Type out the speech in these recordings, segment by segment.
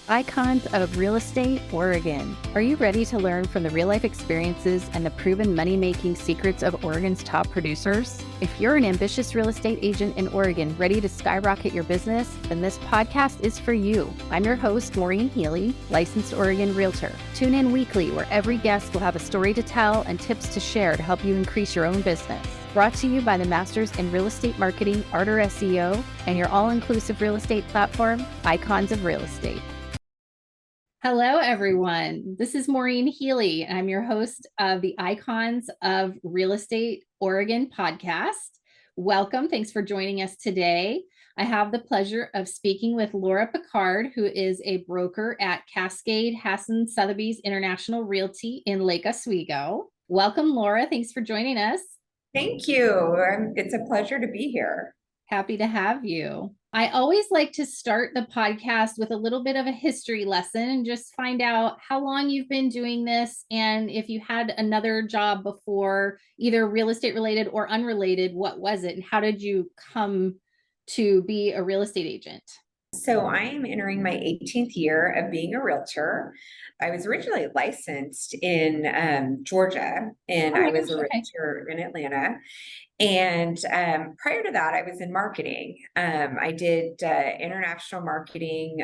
Icons of Real Estate, Oregon. Are you ready to learn from the real-life experiences and the proven money-making secrets of Oregon's top producers? If you're an ambitious real estate agent in Oregon ready to skyrocket your business, then this podcast is for you. I'm your host, Maureen Healy, licensed Oregon realtor. Tune in weekly where every guest will have a story to tell and tips to share to help you increase your own business. Brought to you by the Masters in Real Estate Marketing, Arter SEO, and your all-inclusive real estate platform, Icons of Real Estate. Hello, everyone. This is Maureen Healy, and I'm your host of the Icons of Real Estate Oregon podcast. Welcome. Thanks for joining us today. I have the pleasure of speaking with Laura Piccard, who is a broker at Cascade, Sotheby's International Realty in Lake Oswego. Welcome, Laura. Thanks for joining us. Thank you. It's a pleasure to be here. Happy to have you. I always like to start the podcast with a little bit of a history lesson and just find out how long you've been doing this, and if you had another job before, either real estate related or unrelated, what was it and how did you come to be a real estate agent? So I am entering my 18th year of being a realtor. I was originally licensed in Georgia, and I was a realtor in Atlanta. And prior to that, I was in marketing. I did international marketing,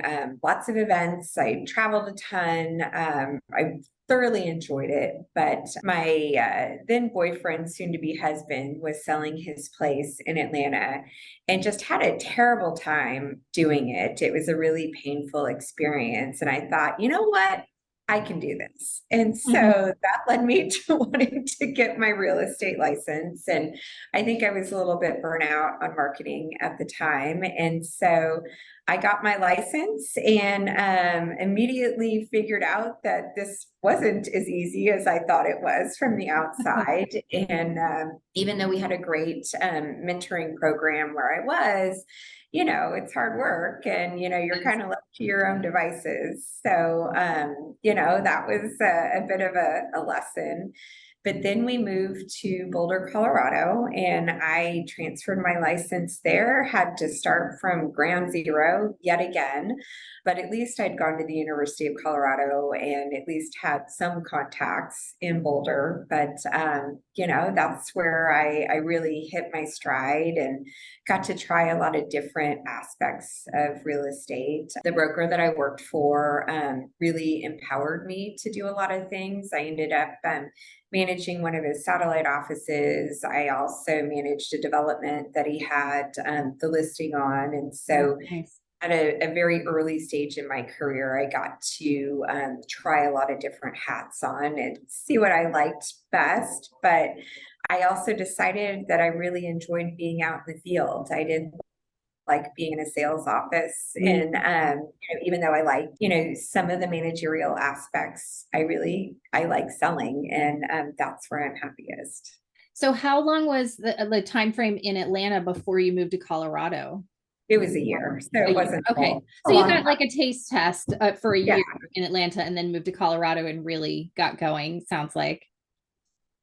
lots of events. I traveled a ton. I thoroughly enjoyed it. But my then boyfriend, soon to be husband, was selling his place in Atlanta and just had a terrible time doing it. It was a really painful experience. And I thought, you know what? I can do this. And so that led me to wanting to get my real estate license. And I think I was a little bit burnt out on marketing at the time. And so I got my license and immediately figured out that this wasn't as easy as I thought it was from the outside. And even though we had a great mentoring program where I was, you know, it's hard work and, you know, you're kind of left to your own devices. So, you know, that was a bit of a lesson. But then we moved to Boulder, Colorado, and I transferred my license there, had to start from ground zero yet again. But at least I'd gone to the University of Colorado and at least had some contacts in Boulder. But, you know, that's where I really hit my stride and got to try a lot of different aspects of real estate. The broker that I worked for really empowered me to do a lot of things. I ended up managing one of his satellite offices. I also managed a development that he had the listing on. And so at a very early stage in my career, I got to try a lot of different hats on and see what I liked best. But I also decided that I really enjoyed being out in the field. I didn't like being in a sales office. And you know, even though I like, you know, some of the managerial aspects, I like selling, and that's where I'm happiest. So how long was the time frame in Atlanta before you moved to Colorado? It was a year, so it wasn't okay. So you got like a taste test for a year in Atlanta and then moved to Colorado and really got going, sounds like.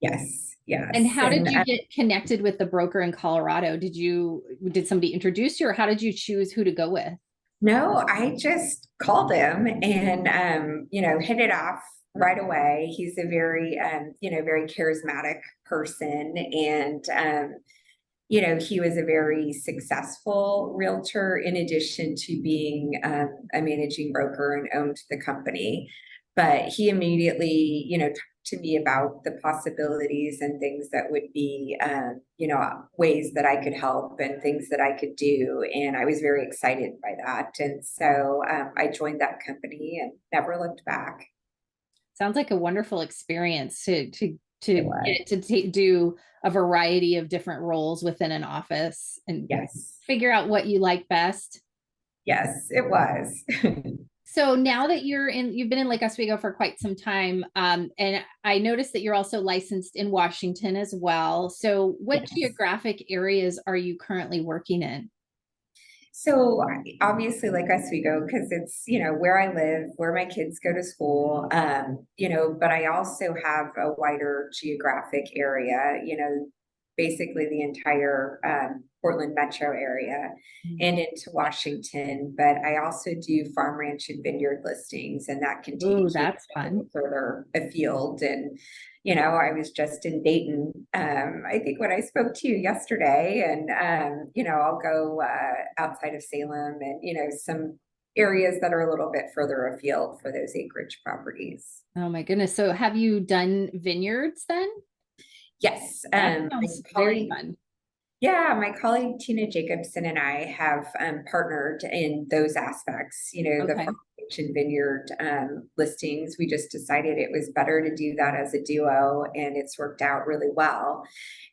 Yes. Yes. And how did you get connected with the broker in Colorado? Did somebody introduce you, or how did you choose who to go with? No, I just called him and, you know, hit it off right away. He's a very, you know, very charismatic person. And, you know, he was a very successful realtor in addition to being a managing broker and owned the company. But he immediately, you know, talked to me about the possibilities and things that would be, you know, ways that I could help and things that I could do. And I was very excited by that. And so I joined that company and never looked back. Sounds like a wonderful experience to do a variety of different roles within an office and figure out what you like best. Yes, it was. So now that you've been in Lake Oswego for quite some time, and I noticed that you're also licensed in Washington as well. So what geographic areas are you currently working in? So obviously Lake Oswego, because it's, you know, where I live, where my kids go to school, you know, but I also have a wider geographic area, you know, basically the entire Portland metro area and into Washington. But I also do farm, ranch, and vineyard listings, and that can take Oh, you that's a fun. little further afield. And I was just in Dayton, I think when I spoke to you yesterday, and I'll go outside of Salem and some areas that are a little bit further afield for those acreage properties. Oh my goodness. So have you done vineyards then? Yes. That sounds very fun. Yeah, my colleague Tina Jacobson and I have partnered in those aspects, the Okay. farm and vineyard listings. We just decided it was better to do that as a duo, and it's worked out really well.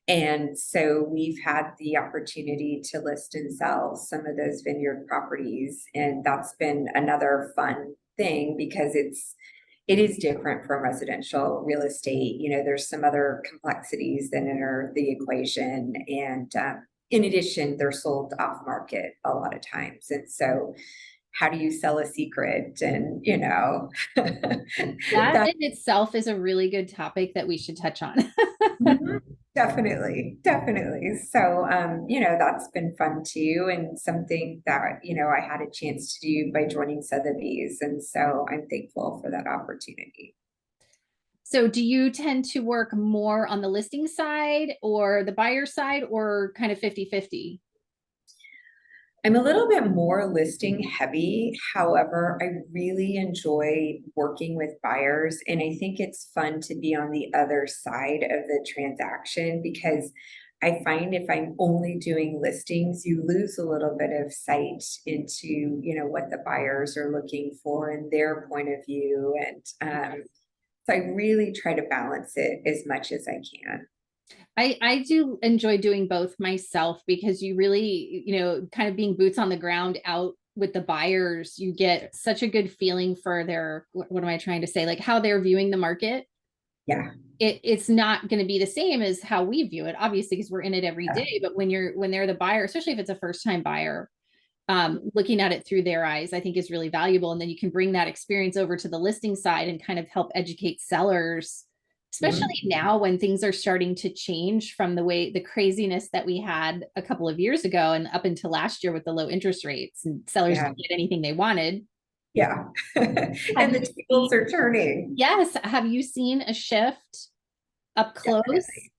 And so we've had the opportunity to list and sell some of those vineyard properties. And that's been another fun thing because it is different from residential real estate. There's some other complexities that enter the equation. And in addition, they're sold off market a lot of times. And so how do you sell a secret? And, That that in itself is a really good topic that we should touch on. Mhm. Definitely, definitely. So, that's been fun too, and something that, I had a chance to do by joining Sotheby's. And so I'm thankful for that opportunity. So do you tend to work more on the listing side or the buyer side or kind of 50-50? I'm a little bit more listing heavy. However, I really enjoy working with buyers, and I think it's fun to be on the other side of the transaction because I find if I'm only doing listings, you lose a little bit of sight into, what the buyers are looking for and their point of view. And so I really try to balance it as much as I can. I do enjoy doing both myself because you really, kind of being boots on the ground out with the buyers, you get such a good feeling for what am I trying to say? Like how they're viewing the market. Yeah. It's not going to be the same as how we view it, obviously, because we're in it every day. But when they're the buyer, especially if it's a first time buyer, looking at it through their eyes, I think is really valuable. And then you can bring that experience over to the listing side and kind of help educate sellers, especially now when things are starting to change from the craziness that we had a couple of years ago and up until last year with the low interest rates and sellers Yeah. didn't get anything they wanted. Yeah. And the tables are turning. Yes. Have you seen a shift up close? Definitely.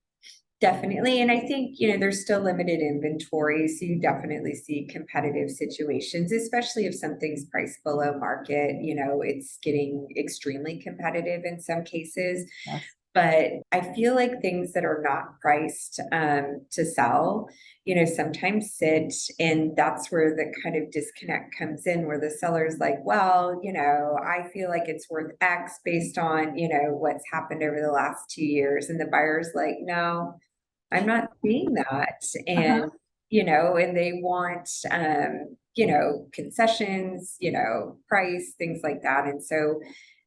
Definitely. And I think, there's still limited inventory. So you definitely see competitive situations, especially if something's priced below market. It's getting extremely competitive in some cases. Yes. But I feel like things that are not priced to sell, sometimes sit. And that's where the kind of disconnect comes in, where the seller's like, well, I feel like it's worth X based on, what's happened over the last 2 years. And the buyer's like, no, I'm not seeing that. And, and they want, concessions, price, things like that. And so,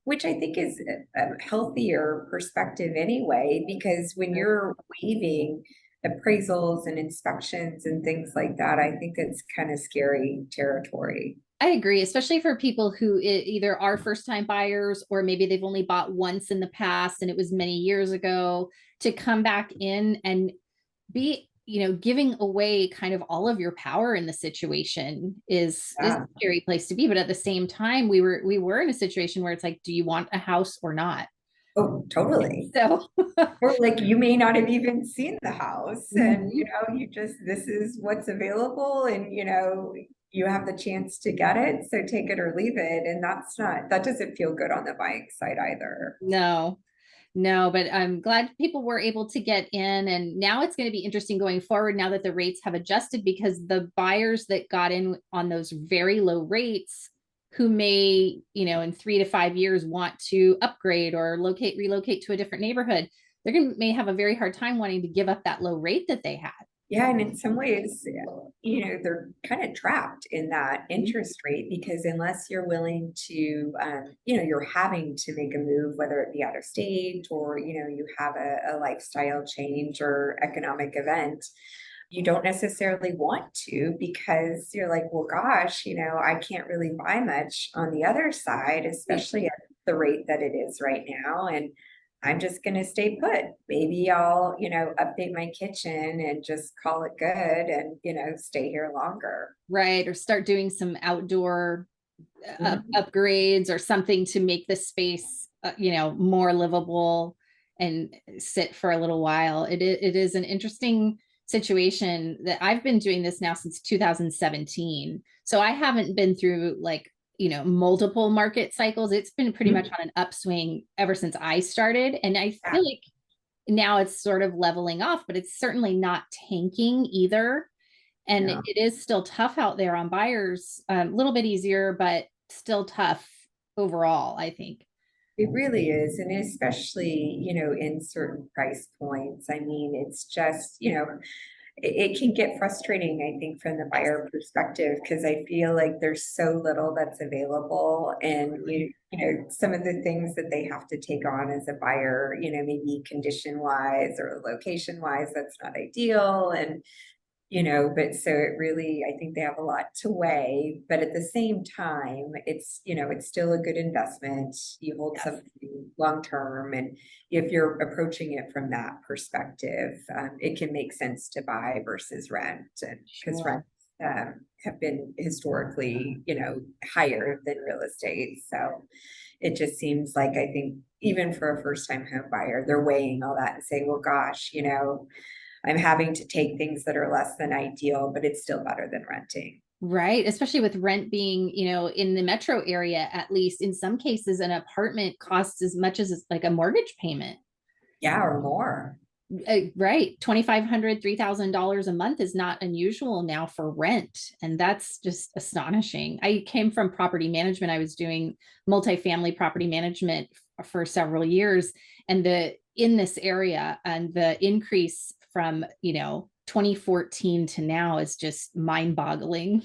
which I think is a healthier perspective anyway, because when you're waiving appraisals and inspections and things like that, I think it's kind of scary territory. I agree, especially for people who either are first time buyers or maybe they've only bought once in the past and it was many years ago, to come back in and be, giving away kind of all of your power in the situation is a scary place to be. But at the same time, we were in a situation where it's like, do you want a house or not? Oh, totally. So or like you may not have even seen the house, and this is what's available, and you have the chance to get it, so take it or leave it. And that doesn't feel good on the buying side either. No, but I'm glad people were able to get in. And now it's going to be interesting going forward now that the rates have adjusted, because the buyers that got in on those very low rates who may, in 3 to 5 years want to upgrade or relocate to a different neighborhood, may have a very hard time wanting to give up that low rate that they had. Yeah, and in some ways, they're kind of trapped in that interest rate, because unless you're willing to, you're having to make a move, whether it be out of state or, you have a lifestyle change or economic event, you don't necessarily want to, because you're like, well, gosh, I can't really buy much on the other side, especially at the rate that it is right now. And I'm just going to stay put. Maybe I'll, update my kitchen and just call it good and, stay here longer. Right. Or start doing some outdoor Mhm. upgrades or something to make the space, more livable and sit for a little while. It is an interesting situation that I've been doing this now since 2017. So I haven't been through like, multiple market cycles. It's been pretty much Mhm. on an upswing ever since I started. And I Yeah. feel like now it's sort of leveling off, but it's certainly not tanking either. And Yeah. it is still tough out there on buyers, a little bit easier, but still tough overall, I think. It really is. And especially, in certain price points. I mean, it's just, it can get frustrating, I think, from the buyer perspective, because I feel like there's so little that's available. And some of the things that they have to take on as a buyer, maybe condition wise or location wise, that's not ideal. And but so it really, I think they have a lot to weigh, but at the same time, it's still a good investment. You hold Yes. something long term, and if you're approaching it from that perspective, it can make sense to buy versus rent, and because Sure. rents have been historically, higher than real estate. So it just seems like, I think, even for a first time home buyer, they're weighing all that and saying, well, gosh, I'm having to take things that are less than ideal, but it's still better than renting. Right. Especially with rent being, in the metro area, at least in some cases, an apartment costs as much as like a mortgage payment. Yeah, or more. Right. $2,500, $3,000 a month is not unusual now for rent. And that's just astonishing. I came from property management. I was doing multifamily property management for several years. And in this area, and the increase from, 2014 to now is just mind boggling.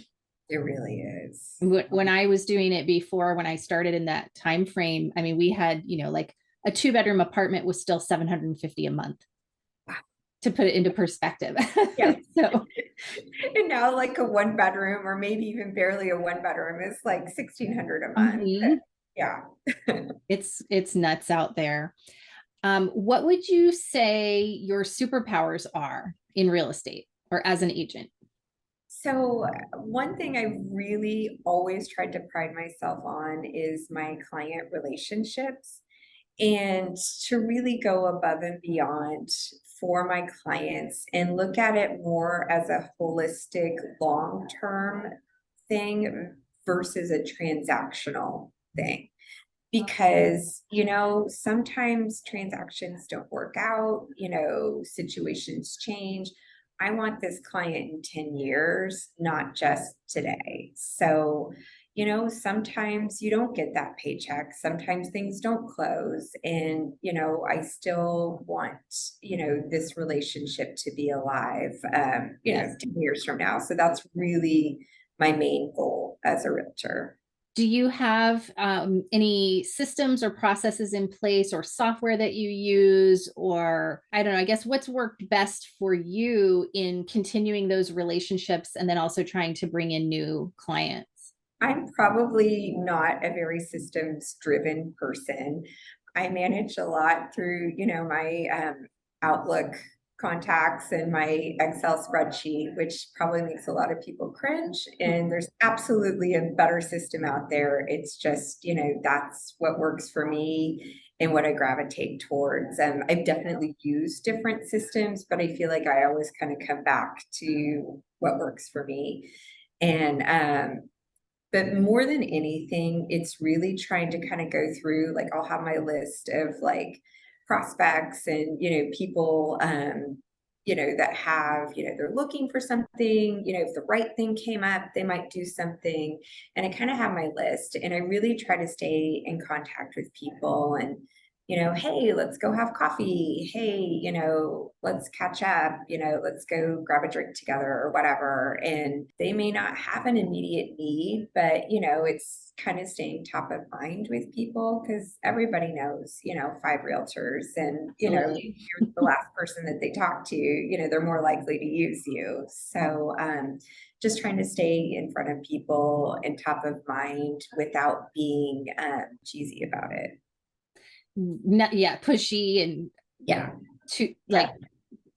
It really is. When I was doing it before, when I started in that time frame, I mean, we had, like a 2-bedroom apartment was still 750 a month, to put it into perspective. Yeah. So And now like a one bedroom or maybe even barely a one bedroom is like 1,600 a month. mhm, Yeah. it's nuts out there. What would you say your superpowers are in real estate or as an agent? So one thing I really always tried to pride myself on is my client relationships, and to really go above and beyond for my clients and look at it more as a holistic long-term thing versus a transactional thing. Because, sometimes transactions don't work out, situations change. I want this client in 10 years, not just today. So, sometimes you don't get that paycheck. Sometimes things don't close. And, I still want, this relationship to be alive, Yes. 10 years from now. So that's really my main goal as a realtor. Do you have any systems or processes in place or software that you use? Or I don't know, I guess what's worked best for you in continuing those relationships and then also trying to bring in new clients? I'm probably not a very systems driven person. I manage a lot through, my Outlook contacts and my Excel spreadsheet, which probably makes a lot of people cringe. And there's absolutely a better system out there. It's just, that's what works for me and what I gravitate towards. I've definitely used different systems, but I feel like I always kind of come back to what works for me. And but more than anything, it's really trying to kind of go through, like, I'll have my list of like prospects and, people, that have, they're looking for something, if the right thing came up, they might do something. And I kind of have my list, and I really try to stay in contact with people and, hey, let's go have coffee. Hey, let's catch up, let's go grab a drink together or whatever. And they may not have an immediate need, but, it's kind of staying top of mind with people because everybody knows, 5 realtors, and, Absolutely. you're the last person that they talk to, they're more likely to use you. So, just trying to stay in front of people and top of mind without being cheesy about it. not, yeah, pushy and Yeah. too Yeah. like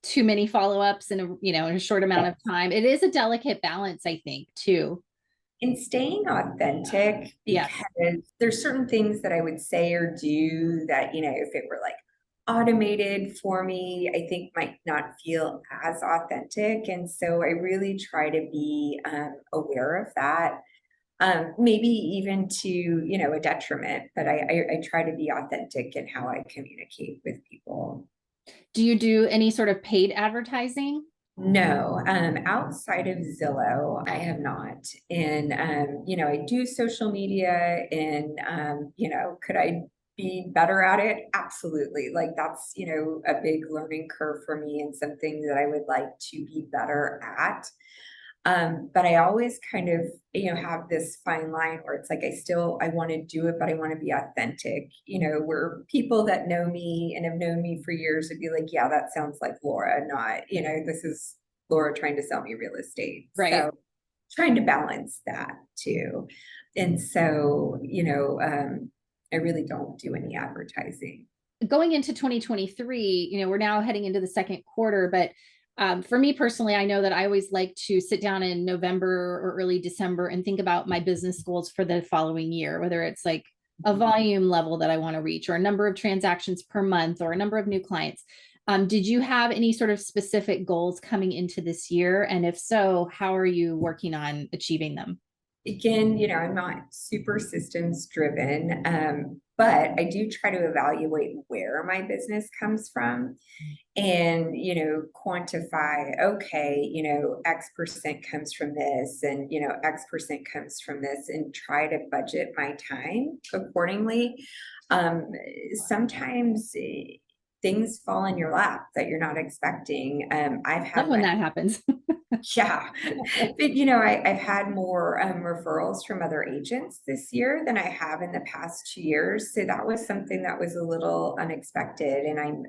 too many follow-ups in a, in a short amount Yeah. of time. It is a delicate balance, I think, too. And staying authentic, Yes. because there's certain things that I would say or do that, if it were like automated for me, I think might not feel as authentic. And so I really try to be aware of that. Maybe even to, a detriment, but I try to be authentic in how I communicate with people. Do you do any sort of paid advertising? No, outside of Zillow, I have not. And I do social media and could I be better at it? Absolutely. Like that's, a big learning curve for me and something that I would like to be better at. But I always kind of, have this fine line where it's like I want to do it, but I want to be authentic, where people that know me and have known me for years would be like, yeah, that sounds like Laura, not, this is Laura trying to sell me real estate. Right. So trying to balance that too. And so, I really don't do any advertising. Going into 2023, we're now heading into the second quarter, but for me personally, I know that I always like to sit down in November or early December and think about my business goals for the following year, whether it's like a volume level that I want to reach or a number of transactions per month or a number of new clients. Did you have any sort of specific goals coming into this year? And if so, how are you working on achieving them? Again, I'm not super systems driven, but I do try to evaluate where my business comes from and, quantify, okay, X percent comes from this and, X percent comes from this and try to budget my time accordingly. Um, Sometimes things fall in your lap that you're not expecting. I've Love had when my that happens. yeah, but I've had more referrals from other agents this year than I have in the past 2 years. So that was something that was a little unexpected, and I'm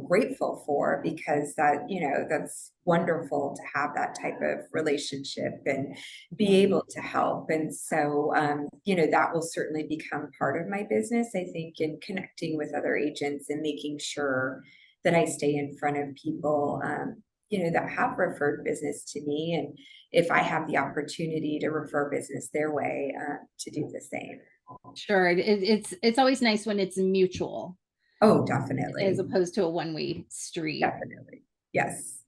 grateful for because that's wonderful to have that type of relationship and be able to help. And so that will certainly become part of my business, I think, in connecting with other agents and making sure that I stay in front of people. That have referred business to me. And if I have the opportunity to refer business their way, to do the same. Sure. It's always nice when it's mutual Oh, as definitely. opposed to a one-way street. Definitely. Yes.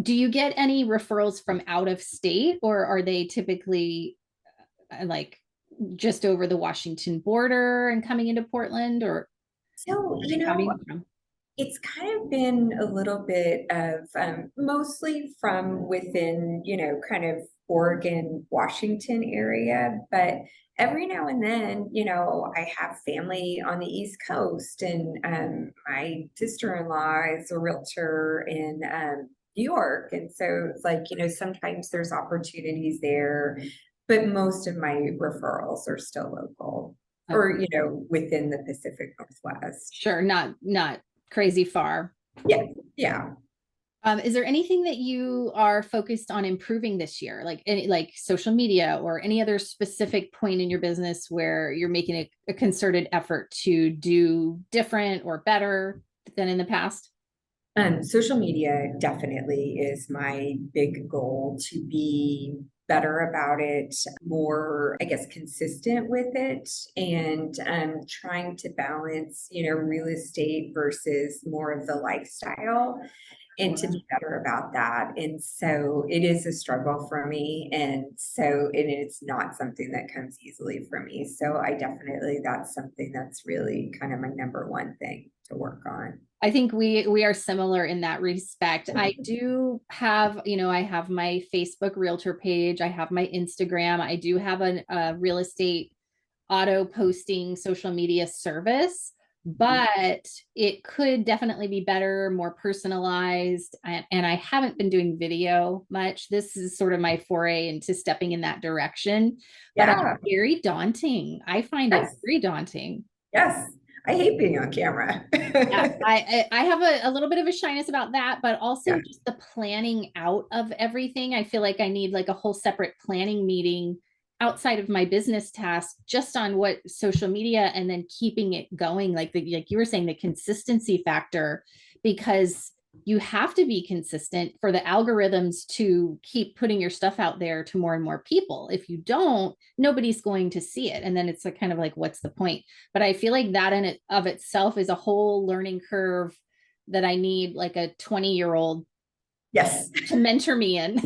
Do you get any referrals from out of state, or are they typically like just over the Washington border and coming into Portland, or So, where are they coming from? it's kind of been a little bit of mostly from within, kind of Oregon, Washington area. But every now and then, I have family on the East Coast, and my sister-in-law is a realtor in New York. And so it's like, sometimes there's opportunities there, but most of my referrals are still local Okay. or, within the Pacific Northwest. Sure, not crazy far. Yeah, yeah. Is there anything that you are focused on improving this year, like any like social media or any other specific point in your business where you're making a concerted effort to do different or better than in the past? Social media definitely is my big goal to be better about it, more, I guess, consistent with it, and trying to balance, real estate versus more of the lifestyle and to be better about that. And so it is a struggle for me. And it's not something that comes easily for me. So that's something that's really kind of my number one thing to work on. I think we are similar in that respect. I do have, I have my Facebook realtor page. I have my Instagram. I do have a real estate auto posting social media service, but it could definitely be better, more personalized. And I haven't been doing video much. This is sort of my foray into stepping in that direction, but Yeah. it's very daunting. I find it Yes. very daunting. Yes. I hate being on camera. Yeah, I have a little bit of a shyness about that, but also Yeah. just the planning out of everything. I feel like I need like a whole separate planning meeting outside of my business task just on what social media and then keeping it going, like like you were saying, the consistency factor, because you have to be consistent for the algorithms to keep putting your stuff out there to more and more people. If you don't, nobody's going to see it. And then it's kind of like, what's the point? But I feel like that in it of itself is a whole learning curve that I need like a 20-year-old Yes. to mentor me in.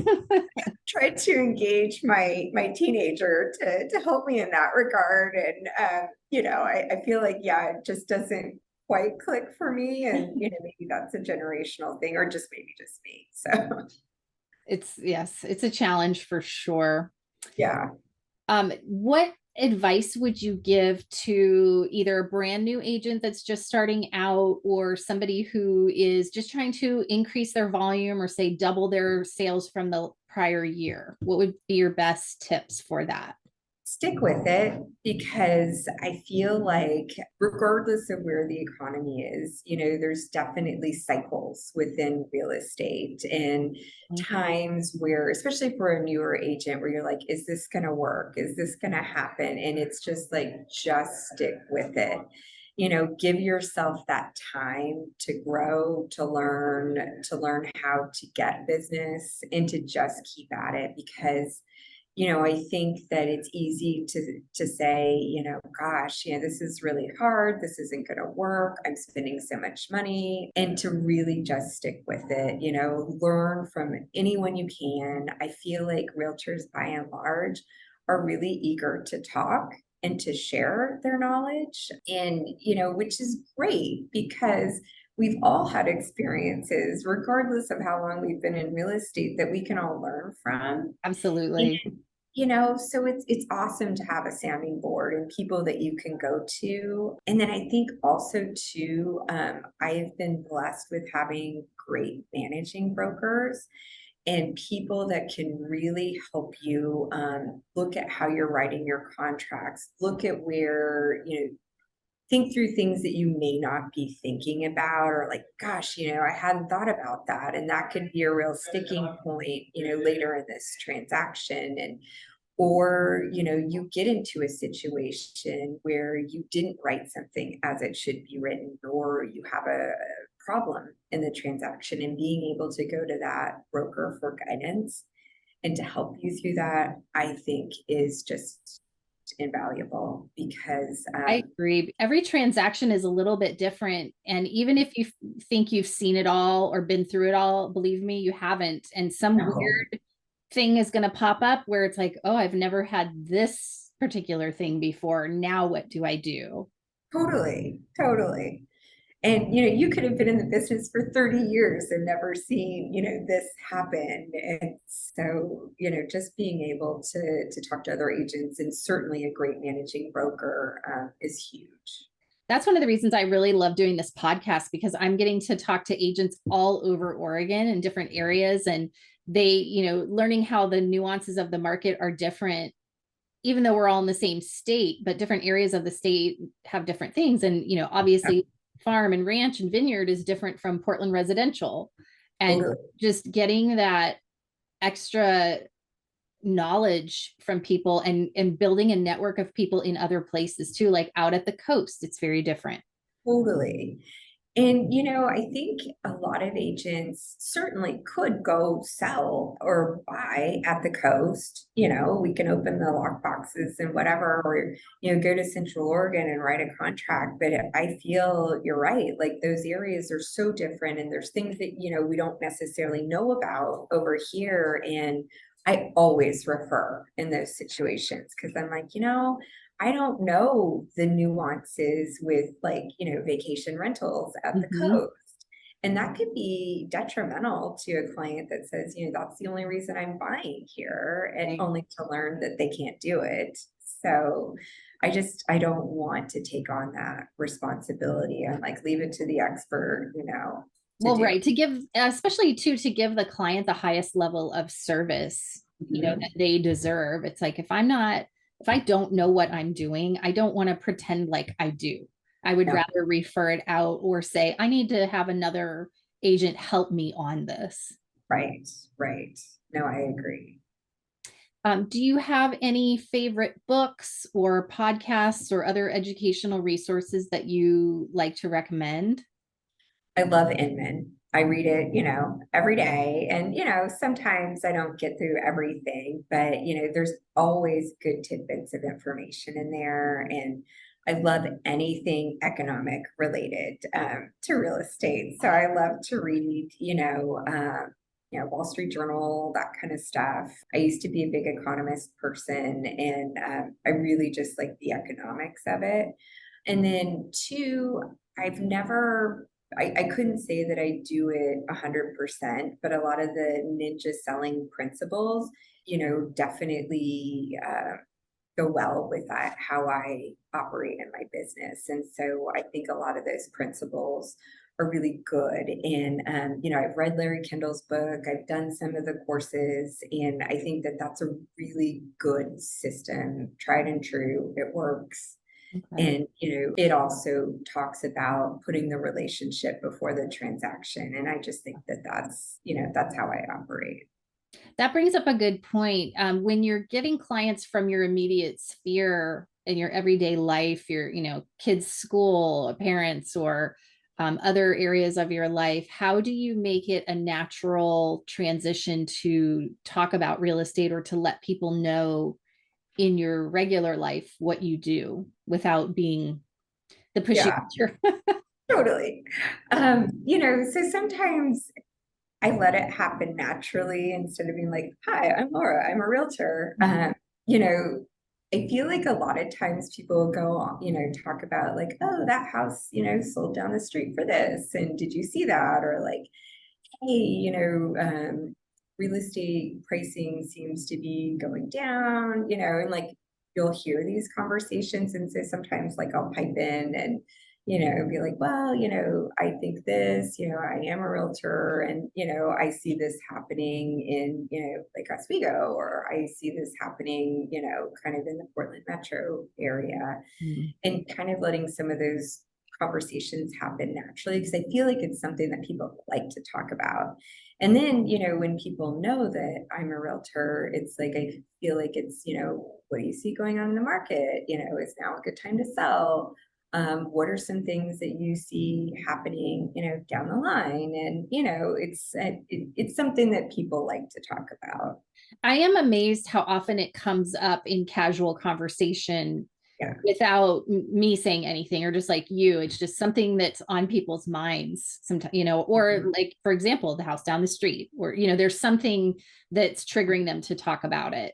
Tried to engage my teenager to help me in that regard. And I feel like, yeah, it just doesn't quite click for me. And maybe that's a generational thing, or just maybe just me. So Yes, it's a challenge for sure. yeah. What advice would you give to either a brand new agent that's just starting out, or somebody who is just trying to increase their volume or say double their sales from the prior year? What would be your best tips for that? Stick with it, because I feel like regardless of where the economy is, there's definitely cycles within real estate, and times where, especially for a newer agent, where you're like, is this going to work? Is this going to happen? And it's just like, just stick with it. Give yourself that time to grow, to learn how to get business, and to just keep at it. Because I think that it's easy to say, gosh, this is really hard. This isn't going to work. I'm spending so much money. And to really just stick with it, learn from anyone you can. I feel like realtors, by and large, are really eager to talk and to share their knowledge. And, which is great, because we've all had experiences, regardless of how long we've been in real estate, that we can all learn from. Absolutely. And, so it's awesome to have a sounding board and people that you can go to. And then I think also too, I've been blessed with having great managing brokers and people that can really help you look at how you're writing your contracts, look at where, think through things that you may not be thinking about, or like, gosh, I hadn't thought about that. And that could be a real sticking point, later in this transaction. And, or, you get into a situation where you didn't write something as it should be written, or you have a problem in the transaction, and being able to go to that broker for guidance and to help you through that, I think is just invaluable. Because I agree. Every transaction is a little bit different. And even if you think you've seen it all or been through it all, believe me, you haven't. And some weird thing is going to pop up where it's like, oh, I've never had this particular thing before. Now what do I do? Totally. And you could have been in the business for 30 years and never seen this happen. And so just being able to talk to other agents, and certainly a great managing broker, is huge. That's one of the reasons I really love doing this podcast, because I'm getting to talk to agents all over Oregon in different areas, and they, learning how the nuances of the market are different, even though we're all in the same state, but different areas of the state have different things. And, obviously farm and ranch and vineyard is different from Portland residential. And just getting that extra knowledge from people, and building a network of people in other places too, like out at the coast, it's very different. Totally. And, I think a lot of agents certainly could go sell or buy at the coast. We can open the lock boxes and whatever, or, go to Central Oregon and write a contract. But I feel you're right. Like, those areas are so different, and there's things that, we don't necessarily know about over here. And I always refer in those situations, because I'm like, I don't know the nuances with, like, vacation rentals at the coast. And that could be detrimental to a client that says, that's the only reason I'm buying here, and only to learn that they can't do it. So I don't want to take on that responsibility. I'm like, leave it to the expert, Well, right. To give, especially to give the client the highest level of service, that they deserve. It's like, if I don't know what I'm doing, I don't want to pretend like I do. I would rather refer it out, or say, I need to have another agent help me on this. Right. No, I agree. Do you have any favorite books or podcasts or other educational resources that you like to recommend? I love Inman. I read it, every day. And, sometimes I don't get through everything, but, there's always good tidbits of information in there. And I love anything economic related to real estate. So I love to read, Wall Street Journal, that kind of stuff. I used to be a big economist person, and I really just like the economics of it. And then two, I've never I couldn't say that I do it 100%, but a lot of the ninja selling principles, definitely go well with that, how I operate in my business. And so I think a lot of those principles are really good. And, I've read Larry Kendall's book, I've done some of the courses, and I think that that's a really good system, tried and true. It works. Okay. And, it also talks about putting the relationship before the transaction. And I just think that that's how I operate. That brings up a good point. When you're getting clients from your immediate sphere in your everyday life, your, kids' school, parents, or other areas of your life, how do you make it a natural transition to talk about real estate or to let people know in your regular life what you do without being the pushy Yeah, teacher? totally. So sometimes I let it happen naturally instead of being like, hi, I'm Laura, I'm a realtor. You know, I feel like a lot of times people go on, talk about like, oh, that house, sold down the street for this. And did you see that? Or like, hey, real estate pricing seems to be going down, and like you'll hear these conversations. And so sometimes like I'll pipe in and, be like, well, I think this, I am a realtor and, I see this happening in, Lake Oswego, or I see this happening, kind of in the Portland metro area, Mhm. and kind of letting some of those conversations happen naturally, because I feel like it's something that people like to talk about. And then, when people know that I'm a realtor, it's like I feel like it's, what do you see going on in the market? Is now a good time to sell? What are some things that you see happening, down the line? And, it's something that people like to talk about. I am amazed how often it comes up in casual conversation Yeah. without me saying anything, or just like you, it's just something that's on people's minds sometimes, or Mhm. like, for example, the house down the street, or, there's something that's triggering them to talk about it.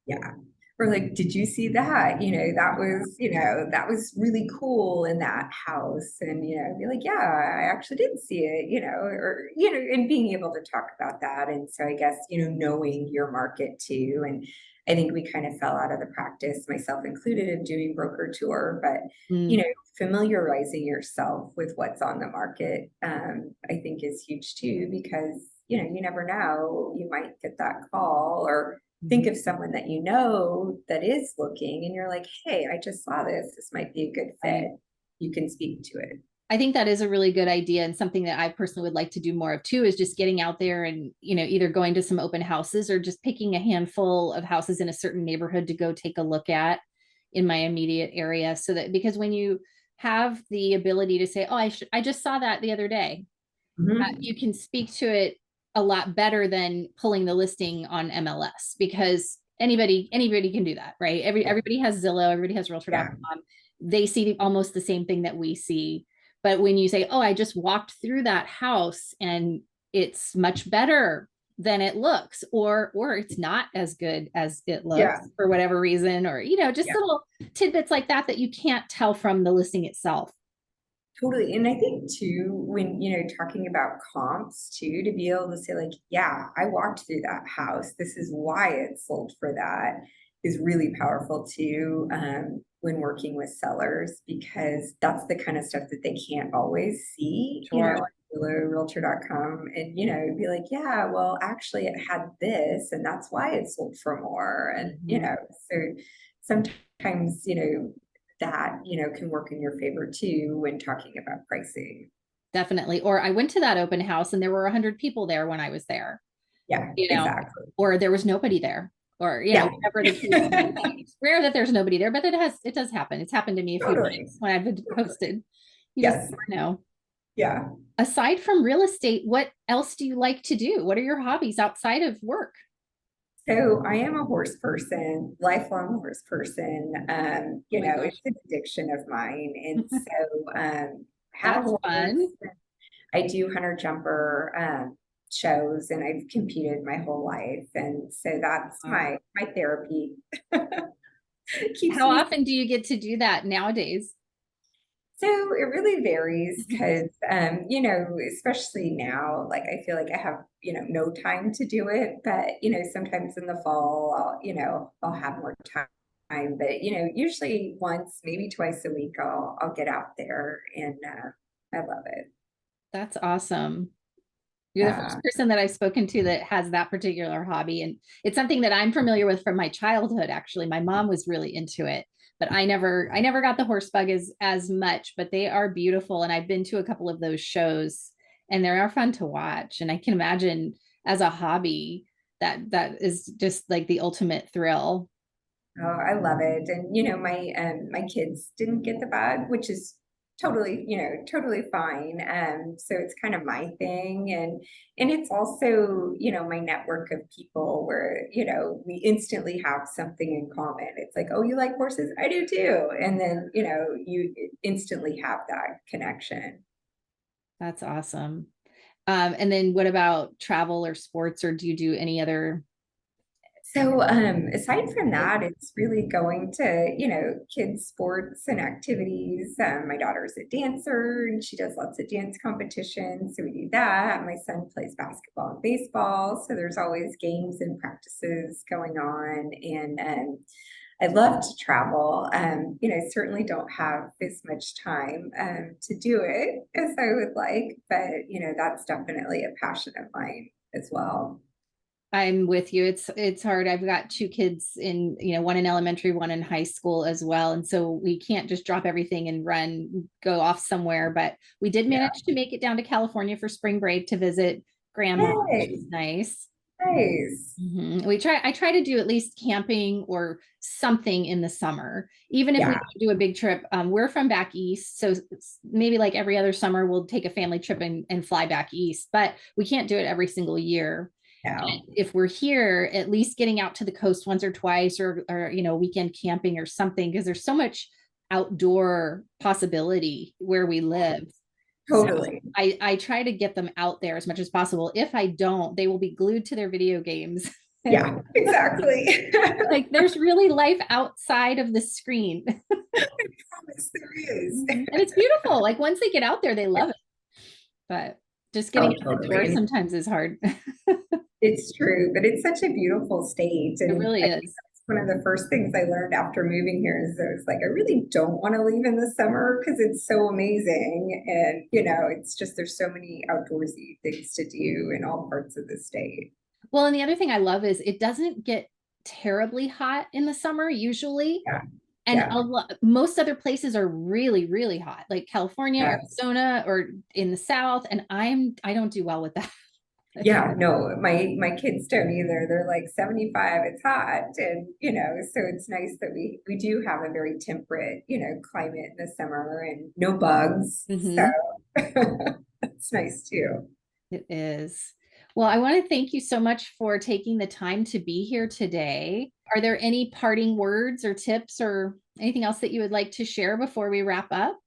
Yeah. Or like, did you see that? That was really cool in that house. And, be like, yeah, I actually did see it, and being able to talk about that. And so I guess, knowing your market too. And I think we kind of fell out of the practice, myself included, of doing broker tour, but, Mm. familiarizing yourself with what's on the market, I think is huge too, because, you never know, you might get that call, or think of someone that that is looking, and you're like, hey, I just saw this might be a good fit. Right. You can speak to it. I think that is a really good idea, and something that I personally would like to do more of too is just getting out there and, either going to some open houses or just picking a handful of houses in a certain neighborhood to go take a look at in my immediate area. So that, because when you have the ability to say, oh, I just saw that the other day, Mhm. you can speak to it a lot better than pulling the listing on MLS, because anybody can do that, right? Everybody has Zillow, everybody has Yeah. realtor.com. They see almost the same thing that we see. But when you say, oh, I just walked through that house and it's much better than it looks, or it's not as good as it looks Yeah. for whatever reason, or, just Yeah. little tidbits like that that you can't tell from the listing itself. Totally. And I think too, when, talking about comps too, to be able to say like, yeah, I walked through that house, this is why it sold for that, is really powerful too, when working with sellers, because that's the kind of stuff that they can't always see, Sure. on realtor.com, and, be like, yeah, well, actually it had this, and that's why it sold for more. And, Mhm. so sometimes, that, can work in your favor too when talking about pricing. Definitely. Or I went to that open house and there were 100 people there when I was there, Yeah, you know, exactly. or there was nobody there. or, Yeah. whatever the case may be. It's rare that there's nobody there, but it does happen. It's happened to me a few Totally. times when I've been posted. You just Yes. never know. Yeah. Aside from real estate, what else do you like to do? What are your hobbies outside of work? So I am a horse person, lifelong horse person. Oh my gosh. It's an addiction of mine. And so have a That's horse. fun. I do hunter jumper shows and I've competed my whole life. And so that's Wow. my therapy. Keeps How me. often do you get to do that nowadays? So it really varies because, especially now, like I feel like I have, no time to do it. But, sometimes in the fall, I'll have more time. But, usually once, maybe twice a week, I'll get out there and I love it. That's awesome. You're the Yeah. first person that I've spoken to that has that particular hobby. And it's something that I'm familiar with from my childhood, actually. My mom was really into it, but I never got the horse bug as much, but they are beautiful. And I've been to a couple of those shows and they are fun to watch. And I can imagine as a hobby that is just like the ultimate thrill. Oh, I love it. And my kids didn't get the bug, which is totally, totally fine. So it's kind of my thing. And it's also, my network of people where, we instantly have something in common. It's like, oh, you like horses? I do too. And then, you instantly have that connection. That's awesome. And then what about travel or sports, or do you do any other? So, aside from that, it's really going to, kids' sports and activities. My daughter's a dancer and she does lots of dance competitions. So we do that. My son plays basketball and baseball. So there's always games and practices going on. And I love to travel. Certainly don't have as much time to do it as I would like, but, that's definitely a passion of mine as well. I'm with you. It's hard. I've got two kids in, one in elementary, one in high school as well. And so we can't just drop everything and go off somewhere. But we did Yeah. manage to make it down to California for spring break to visit grandma, which Yay. was nice. Nice. I try to do at least camping or something in the summer, even if we Yeah. don't do a big trip. We're from back east, so maybe like every other summer we'll take a family trip and fly back east, but we can't do it every single year. No. If we're here, at least getting out to the coast once or twice, or weekend camping or something, because there's so much outdoor possibility where we live. So Totally. I try to get them out there as much as possible. If I don't, they will be glued to their video games. And Yeah, exactly. like there's really life outside of the screen. I promise there is. And it's beautiful. Like once they get out there, they love it. But just getting Oh, out the totally. door And sometimes is hard. it's true, but it's such a beautiful state. It And really I think is. that's one of the first things I learned after moving here is I was like, I really don't want to leave in the summer because it's so amazing. And, it's just there's so many outdoorsy things to do in all parts of the state. Well, and the other thing I love is it doesn't get terribly hot in the summer usually. Yeah. And Yeah. most other places are really, really hot, like California, Yes. Arizona, or in the South. And I don't do well with that. Yeah, no, my kids don't either. They're like 75, it's hot. And, so it's nice that we do have a very temperate, climate in the summer and no bugs. So Mhm. it's nice too. It is. Well, I want to thank you so much for taking the time to be here today. Are there any parting words or tips or anything else that you would like to share before we wrap up?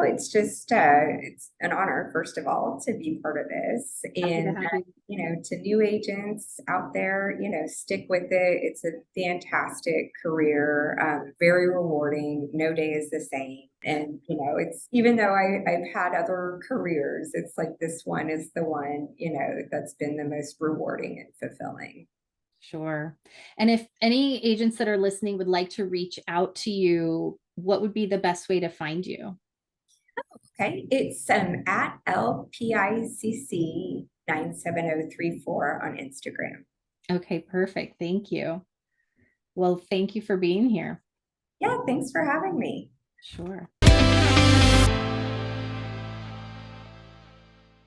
It's just it's an honor, first of all, to be part of this. Happy to And have you. to new agents out there, stick with it. It's a fantastic career, very rewarding. No day is the same. And it's even though I've had other careers, it's like this one is the one, that's been the most rewarding and fulfilling. Sure. And if any agents that are listening would like to reach out to you, what would be the best way to find you? Okay, it's at LPICC 97034 on Instagram. Okay, perfect. Thank you. Well, thank you for being here. Yeah, thanks for having me. Sure.